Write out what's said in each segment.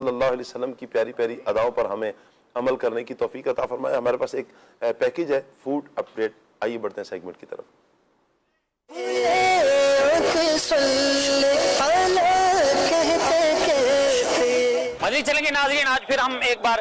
صلی اللہ علیہ وسلم کی پیاری پیاری اداؤں پر ہمیں عمل کرنے کی توفیق عطا فرمائے۔ ہمارے پاس ایک پیکیج ہے فوڈ اپڈیٹ، آئیے بڑھتے ہیں سیگمنٹ کی طرف۔ مزید چلیں گے ناظرین، آج پھر ہم ایک بار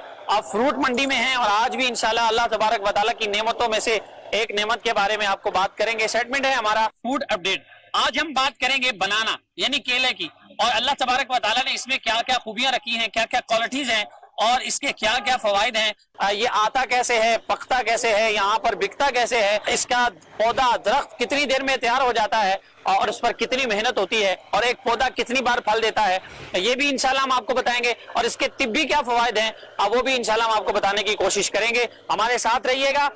فروٹ منڈی میں ہیں اور آج بھی انشاءاللہ اللہ تبارک و تعالیٰ کی نعمتوں میں سے ایک نعمت کے بارے میں آپ کو بات کریں گے۔ سیگمنٹ ہے ہمارا فوڈ اپڈیٹ۔ آج ہم بات کریں گے بنانا یعنی کیلے کی، اور اللہ تبارک و تعالیٰ نے اس میں کیا کیا خوبیاں رکھی ہیں، کیا کیا کوالٹیز ہیں اور اس کے کیا کیا فوائد ہیں، یہ آتا کیسے ہے، پکتا کیسے ہے، یہاں پر بکتا کیسے ہے، اس کا پودا درخت کتنی دیر میں تیار ہو جاتا ہے اور اس پر کتنی محنت ہوتی ہے، اور ایک پودا کتنی بار پھل دیتا ہے، یہ بھی انشاءاللہ ہم آپ کو بتائیں گے، اور اس کے طبی کیا فوائد ہیں وہ بھی انشاءاللہ ہم آپ کو بتانے کی کوشش کریں گے۔ ہمارے ساتھ رہیے گا،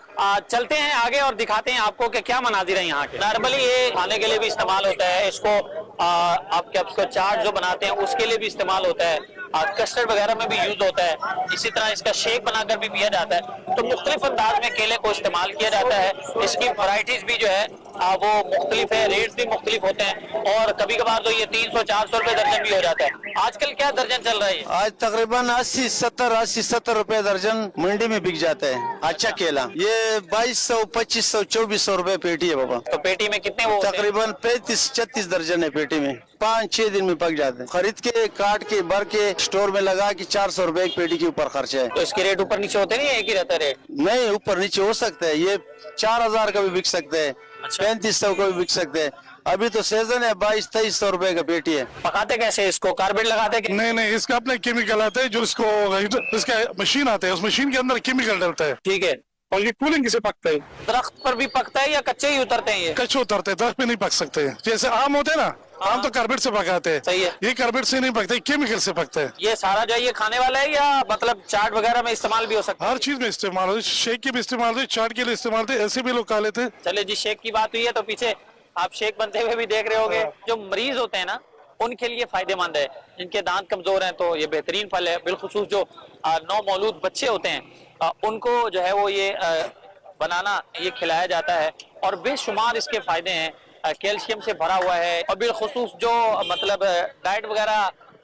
چلتے ہیں آگے اور دکھاتے ہیں آپ کو کہ کیا مناظر ہیں یہاں کے۔ نارملی یہ کھانے کے لیے بھی استعمال ہوتا ہے، اس کو آپ کے چاٹ جو بناتے ہیں اس کے لیے بھی استعمال ہوتا ہے، کسٹرڈ وغیرہ میں بھی یوز ہوتا ہے، اسی طرح اس کا شیک بنا کر بھی پیا جاتا ہے۔ تو مختلف انداز میں کیلے کو استعمال کیا جاتا ہے، اس کی ورائٹیز بھی جو ہے وہ مختلف ہے، ریٹس بھی مختلف ہوتے ہیں، اور کبھی کبھار تو یہ 300-400 روپے درجن بھی ہو جاتا ہے۔ آج کل کیا درجن چل رہا ہے؟ آج تقریباً 80-70 روپے درجن منڈی میں بک جاتا ہے اچھا کیلا۔ یہ 2200 2500 2400 روپے پیٹی ہے بابا۔ تو پیٹی میں کتنے وہ تقریباً 35-36 درجن ہے پیٹی میں، 5-6 دن میں پک جاتے ہیں۔ خرید کے کاٹ کے بھر کے اسٹور میں لگا کے 400 روپے ایک پیٹی کے اوپر خرچہ ہے۔ تو اس کے ریٹ اوپر نیچے ہوتے نہیں، ایک ہی رہتا ہے ریٹ؟ نہیں، اوپر نیچے ہو سکتا ہے، یہ 4000 کا بھی بک سکتا ہے، 3500 کا بھی بک سکتا ہے۔ ابھی تو سیزن ہے، 2200-2300 روپے کا پیٹی ہے۔ پکاتے کیسے اس کو؟ کاربیٹ لگاتے کہ نہیں، اس کا اپنے کیمیکل آتا ہے، جو اس کا مشین آتا ہے، اس مشین کے اندر کیمیکل ڈلتا ہے ٹھیک ہے، اور یہ کولنگ سے پکتا ہے۔ درخت پر بھی پکتا ہے یا کچے ہی اترتے ہیں یہ؟ کچے اترتے ہیں، درخت پہ نہیں پک سکتے، جیسے آم ہوتے ہیں نا، آم تو کاربیٹ سے پکاتے ہیں، صحیح ہے۔ یہ کاربیٹ سے نہیں پکتے، کیمیکل سے پکتا ہے۔ یہ سارا جو ہے یہ کھانے والا ہے یا مطلب چاٹ وغیرہ میں استعمال بھی ہو سکتا ہے؟ ہر چیز میں استعمال ہوتے، شیک کے بھی استعمال ہوتے، چاٹ کے لیے استعمال ہوتے، ایسے بھی لوگ کھا لیتے ہیں۔ چلے جی، شیک کی بات ہوئی ہے تو پیچھے آپ شیک بنتے ہوئے بھی دیکھ رہے ہوگے۔ جو مریض ہوتے ہیں نا ان کے لیے فائدہ مند ہے، جن کے دانت کمزور ہیں تو یہ بہترین پھل ہے، بالخصوص جو نو مولود بچے ہوتے ہیں ان کو جو ہے وہ یہ بنانا یہ کھلایا جاتا ہے، اور بے شمار اس کے فائدے ہیں، کیلشیم سے بھرا ہوا ہے، اور بالخصوص جو مطلب ڈائٹ وغیرہ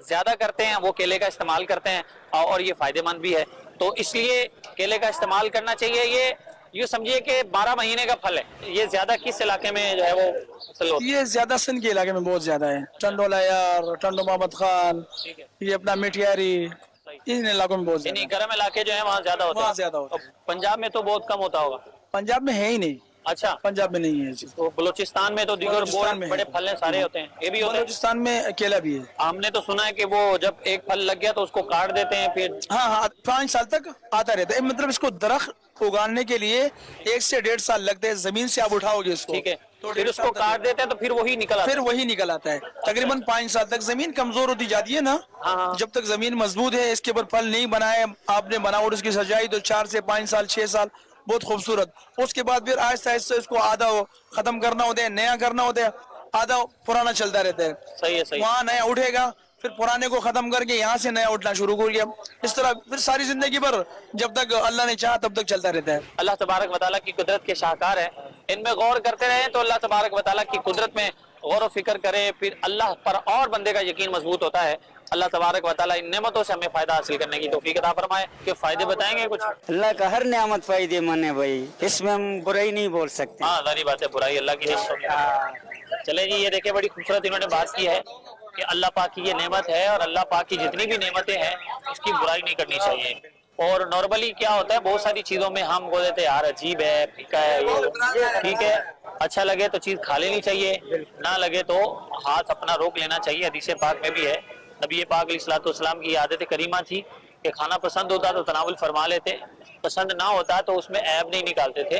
زیادہ کرتے ہیں وہ کیلے کا استعمال کرتے ہیں، اور یہ فائدہ مند بھی ہے، تو اس لیے کیلے کا استعمال کرنا چاہیے۔ یہ سمجھیے کہ 12 مہینے کا پھل ہے۔ یہ زیادہ کس علاقے میں جو ہے وہ حاصل ہوتا ہے؟ یہ زیادہ سندھ کے علاقے میں بہت زیادہ ہے، ٹنڈو لائر، ٹنڈو محمد خان، یہ اپنا میٹھیاری، ان علاقوں میں بہت زیادہ یعنی گرم علاقے جو ہیں وہاں زیادہ ہوتا ہے؟ وہاں زیادہ ہوتا ہے۔ پنجاب میں تو بہت کم ہوتا ہوگا؟ پنجاب میں ہے ہی نہیں، اچھا، پنجاب میں نہیں ہے۔ تو بلوچستان میں تو دیگر بلوچستان میں بڑے پھل ہیں، سارے ہوتے ہیں، یہ بھی ہوتے ہیں؟ بلوچستان میں کیلا بھی ہے۔ ہم نے تو سنا ہے کہ وہ جب ایک پھل لگ گیا تو اس کو کاٹ دیتے ہیں پھر؟ ہاں، 5 سال تک آتا رہتا ہے، مطلب اس کو درخت اگانے کے لیے 1 سے 1.5 سال لگتے ہیں، زمین سے آپ اٹھاؤ گے اس کو، ٹھیک ہے، پھر اس کو کاٹ دیتے ہیں تو پھر وہی نکل آتا ہے؟ پھر وہی نکل آتا ہے۔ تقریباً 5 سال تک زمین کمزور ہوتی جاتی ہے نا، جب تک زمین مضبوط ہے، اس کے اوپر پھل نہیں بنائے آپ نے، بناوٹ اس کی سجائی، تو 4 سے 5 سال 6 سال بہت خوبصورت، اس کے بعد پھر آہستہ آہستہ اس کو آدھا ختم کرنا ہوتا ہے، نیا کرنا ہوتا ہے، آدھا پرانا چلتا رہتا ہے۔ صحیح ہے، صحیح۔ وہاں نیا اٹھے گا، پھر پرانے کو ختم کر کے یہاں سے نیا اٹھنا شروع کر گیا، اس طرح پھر ساری زندگی پر جب تک اللہ نے چاہا تب تک چلتا رہتا ہے۔ اللہ تبارک و تعالیٰ کی قدرت کے شاہکار ہیں، ان میں غور کرتے رہیں تو اللہ تبارک و تعالیٰ کی قدرت میں غور و فکر کرے، پھر اللہ پر اور بندے کا یقین مضبوط ہوتا ہے۔ اللہ تبارک و تعالیٰ ان نعمتوں سے ہمیں فائدہ حاصل کرنے کی توفیق عطا فرمائے۔ کہ فائدے بتائیں گے کچھ؟ اللہ کا ہر نعمت فائدے مند ہے بھائی، اس میں ہم برائی نہیں بول سکتے۔ ہاں، ظاہری بات ہے، برائی اللہ کی نہیں۔ چلے جی، یہ دیکھیں بڑی خوبصورت انہوں نے بات کی ہے کہ اللہ پاک کی یہ نعمت ہے، اور اللہ پاک کی جتنی بھی نعمتیں ہیں اس کی برائی نہیں کرنی چاہیے۔ اور نارملی کیا ہوتا ہے، بہت ساری چیزوں میں ہم بول دیتے ہیں یار عجیب ہے، پھیکا ہے، یہ ٹھیک ہے، اچھا لگے تو چیز کھا لینی چاہیے، نہ لگے تو ہاتھ اپنا روک لینا چاہیے۔ حدیث پاک میں بھی ہے، نبی پاک علیہ الصلوۃ والسلام کی عادت کریمہ تھی کہ کھانا پسند ہوتا تو تناول فرما لیتے، پسند نہ ہوتا تو اس میں عیب نہیں نکالتے تھے،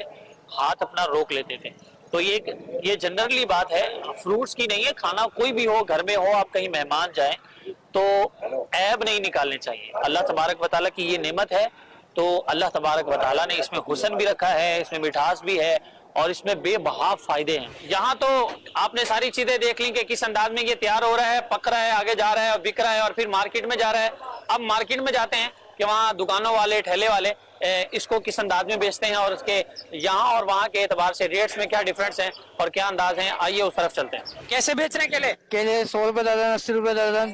ہاتھ اپنا روک لیتے تھے۔ تو یہ جنرلی بات ہے، فروٹس کی نہیں ہے، کھانا کوئی بھی ہو، گھر میں ہو، آپ کہیں مہمان جائیں تو عیب نہیں نکالنے چاہیے۔ اللہ تبارک و تعالیٰ کی یہ نعمت ہے، تو اللہ تبارک و تعالیٰ نے اس میں حسن بھی رکھا ہے، اس میں مٹھاس بھی ہے، اور اس میں بے بہا فائدے ہیں۔ یہاں تو آپ نے ساری چیزیں دیکھ لیں کہ کس انداز میں یہ تیار ہو رہا ہے، پک رہا ہے، آگے جا رہا ہے اور بک رہا ہے، اور پھر مارکیٹ میں جا رہا ہے۔ اب مارکیٹ میں جاتے ہیں کہ وہاں دکانوں والے، ٹھیلے والے اس کو کس انداز میں بیچتے ہیں، اور اس کے یہاں اور وہاں کے اعتبار سے ریٹس میں کیا ڈیفرنس ہیں اور کیا انداز ہیں، آئیے اس طرف چلتے ہیں۔ کیسے بیچ رہے ہیں کیلے؟ کیلے 100 روپے درجن، 80 روپے درجن۔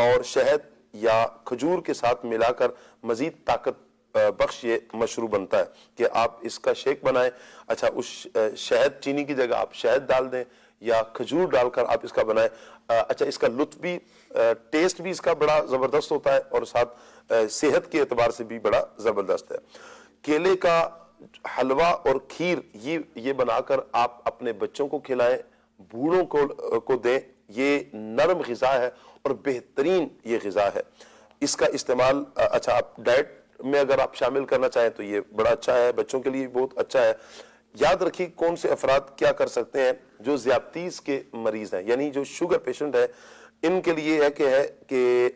اور شہد یا کھجور کے ساتھ ملا کر مزید طاقت بخش یہ مشروب بنتا ہے کہ آپ اس کا شیک بنائیں. اچھا اس شہد چینی کی جگہ آپ شہد ڈال دیں یا کھجور ڈال کر آپ اس کا بنائیں. اچھا اس کا لطف بھی ٹیسٹ بھی اس کا بڑا زبردست ہوتا ہے اور ساتھ صحت کے اعتبار سے بھی بڑا زبردست ہے. کیلے کا حلوہ اور کھیر یہ بنا کر آپ اپنے بچوں کو کھلائیں, بوڑھوں کو دیں. یہ نرم غذا ہے اور بہترین یہ غذا ہے. اس کا استعمال اچھا آپ ڈائٹ میں اگر آپ شامل کرنا چاہیں تو یہ بڑا اچھا ہے, بچوں کے لیے بہت اچھا ہے. یاد رکھیے کون سے افراد کیا کر سکتے ہیں. جو ذیابطیس کے مریض ہیں یعنی جو شوگر پیشنٹ ہے, ان کے لیے ہے کہ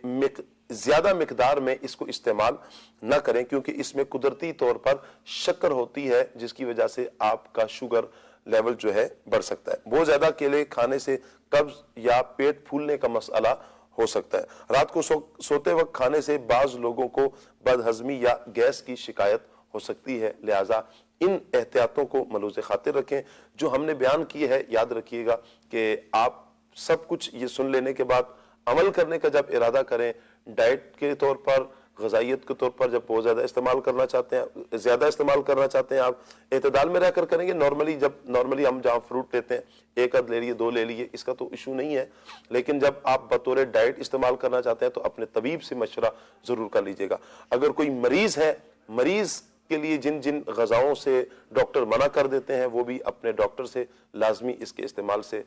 زیادہ مقدار میں اس کو استعمال نہ کریں کیونکہ اس میں قدرتی طور پر شکر ہوتی ہے جس کی وجہ سے آپ کا شوگر لیول جو ہے بڑھ سکتا ہے. بہت زیادہ کیلے کھانے سے قبض یا پیٹ پھولنے کا مسئلہ ہو سکتا ہے. رات کو سوتے وقت کھانے سے بعض لوگوں کو بد ہضمی یا گیس کی شکایت ہو سکتی ہے, لہٰذا ان احتیاطوں کو ملحوظ خاطر رکھیں جو ہم نے بیان کی ہے. یاد رکھیے گا کہ آپ سب کچھ یہ سن لینے کے بعد عمل کرنے کا جب ارادہ کریں, ڈائٹ کے طور پر, غذائیت کے طور پر جب بہت زیادہ استعمال کرنا چاہتے ہیں, زیادہ استعمال کرنا چاہتے ہیں, آپ اعتدال میں رہ کر کریں گے. نارملی ہم جہاں فروٹ لیتے ہیں ایک عدد لے لیے, 2 لے لیے, اس کا تو ایشو نہیں ہے. لیکن جب آپ بطور ڈائٹ استعمال کرنا چاہتے ہیں تو اپنے طبیب سے مشورہ ضرور کر لیجئے گا. اگر کوئی مریض ہے, مریض کے لیے جن غذاؤں سے ڈاکٹر منع کر دیتے ہیں وہ بھی اپنے ڈاکٹر سے لازمی اس کے استعمال سے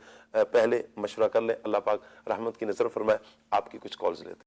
پہلے مشورہ کر لیں. اللہ پاک رحمت کی نظر فرمائے. آپ کی کچھ کالز لیتے ہیں.